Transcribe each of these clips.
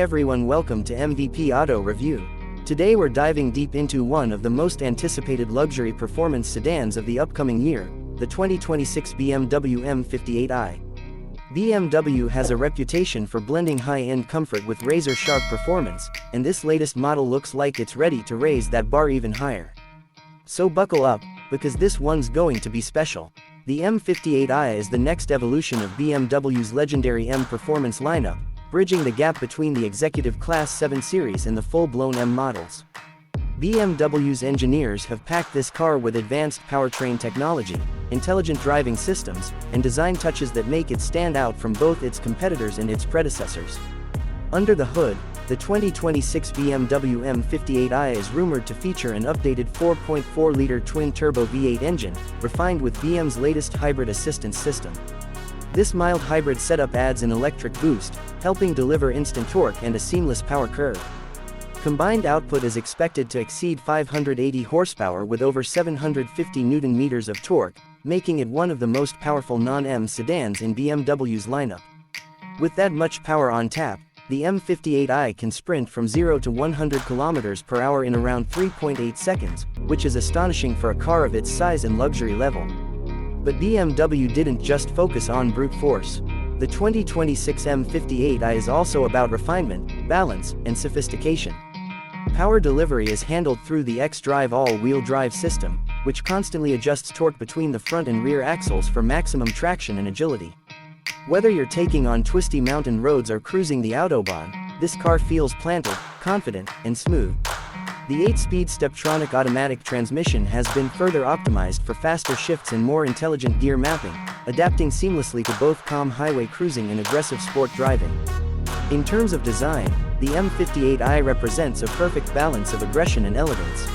everyone, welcome to MVP Auto Review. Today we're diving deep into one of the most anticipated luxury performance sedans of the upcoming year, the 2026 BMW M58i. BMW has a reputation for blending high-end comfort with razor-sharp performance, and this latest model looks like it's ready to raise that bar even higher. So buckle up, because this one's going to be special. The M58i is the next evolution of BMW's legendary M performance lineup, bridging the gap between the executive Class 7 series and the full-blown M models. BMW's engineers have packed this car with advanced powertrain technology, intelligent driving systems, and design touches that make it stand out from both its competitors and its predecessors. Under the hood, the 2026 BMW M58i is rumored to feature an updated 4.4-liter twin-turbo V8 engine, refined with BM's latest hybrid assistance system. This mild hybrid setup adds an electric boost, helping deliver instant torque and a seamless power curve. Combined output is expected to exceed 580 horsepower with over 750 Nm of torque, making it one of the most powerful non-M sedans in BMW's lineup. With that much power on tap, the M58i can sprint from 0 to 100 km per hour in around 3.8 seconds, which is astonishing for a car of its size and luxury level. But BMW didn't just focus on brute force. The 2026 M58i is also about refinement, balance, and sophistication. Power delivery is handled through the xDrive all-wheel drive system, which constantly adjusts torque between the front and rear axles for maximum traction and agility. Whether you're taking on twisty mountain roads or cruising the Autobahn, this car feels planted, confident, and smooth. The 8-speed Steptronic automatic transmission has been further optimized for faster shifts and more intelligent gear mapping, adapting seamlessly to both calm highway cruising and aggressive sport driving. In terms of design, the M58i represents a perfect balance of aggression and elegance.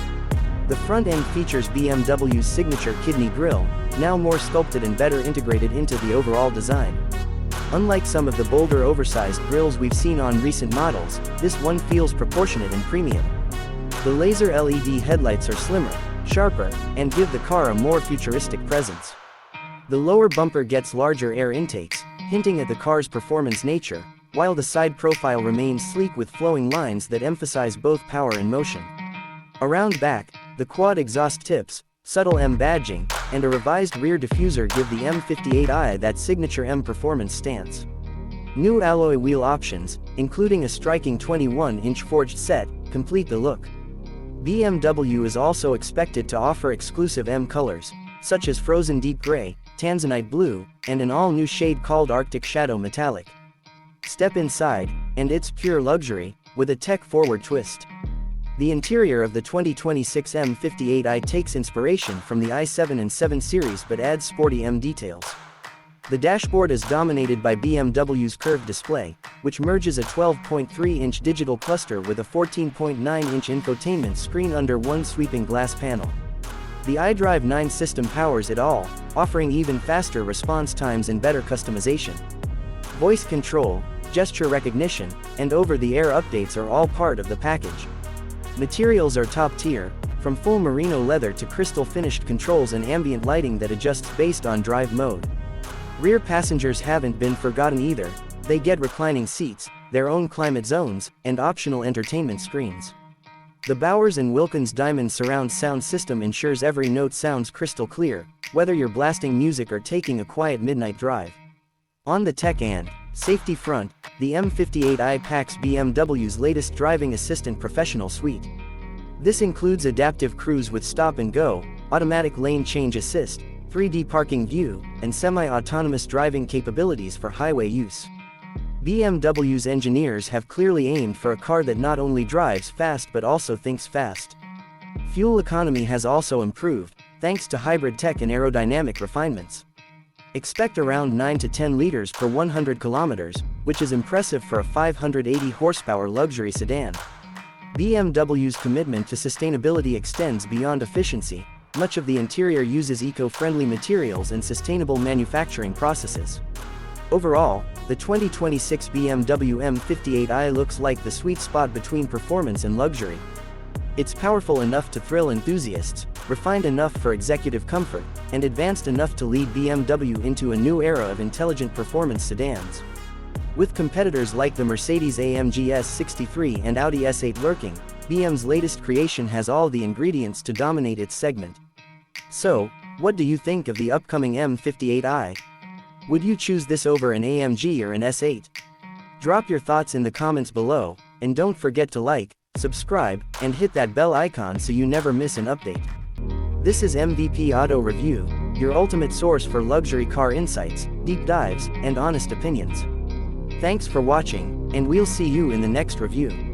The front end features BMW's signature kidney grille, now more sculpted and better integrated into the overall design. Unlike some of the bolder oversized grilles we've seen on recent models, this one feels proportionate and premium. The laser LED headlights are slimmer, sharper, and give the car a more futuristic presence. The lower bumper gets larger air intakes, hinting at the car's performance nature, while the side profile remains sleek with flowing lines that emphasize both power and motion. Around back, the quad exhaust tips, subtle M badging, and a revised rear diffuser give the M58i that signature M performance stance. New alloy wheel options, including a striking 21-inch forged set, complete the look. BMW is also expected to offer exclusive M colors, such as Frozen Deep Gray, Tanzanite Blue, and an all-new shade called Arctic Shadow Metallic. Step inside, and it's pure luxury, with a tech-forward twist. The interior of the 2026 M58i takes inspiration from the i7 and 7 series but adds sporty M details. The dashboard is dominated by BMW's curved display, which merges a 12.3-inch digital cluster with a 14.9-inch infotainment screen under one sweeping glass panel. The iDrive 9 system powers it all, offering even faster response times and better customization. Voice control, gesture recognition, and over-the-air updates are all part of the package. Materials are top tier, from full merino leather to crystal-finished controls and ambient lighting that adjusts based on drive mode. Rear passengers haven't been forgotten either. They get reclining seats, their own climate zones, and optional entertainment screens. The Bowers & Wilkins Diamond surround sound system ensures every note sounds crystal clear, whether you're blasting music or taking a quiet midnight drive. On the tech and safety front, the M58i packs BMW's latest driving assistant professional suite. This includes adaptive cruise with stop and go, automatic lane change assist, 3D parking view, and semi-autonomous driving capabilities for highway use. BMW's engineers have clearly aimed for a car that not only drives fast but also thinks fast. Fuel economy has also improved, thanks to hybrid tech and aerodynamic refinements. Expect around 9 to 10 liters per 100 kilometers, which is impressive for a 580 horsepower luxury sedan. BMW's commitment to sustainability extends beyond efficiency. Much of the interior uses eco-friendly materials and sustainable manufacturing processes. Overall, the 2026 BMW M58i looks like the sweet spot between performance and luxury. It's powerful enough to thrill enthusiasts, refined enough for executive comfort, and advanced enough to lead BMW into a new era of intelligent performance sedans. With competitors like the Mercedes-AMG S63 and Audi S8 lurking, BM's latest creation has all the ingredients to dominate its segment. So, what do you think of the upcoming M58i? Would you choose this over an AMG or an S8? Drop your thoughts in the comments below, and don't forget to like, subscribe, and hit that bell icon so you never miss an update. This is MVP Auto Review, your ultimate source for luxury car insights, deep dives, and honest opinions. Thanks for watching, and we'll see you in the next review.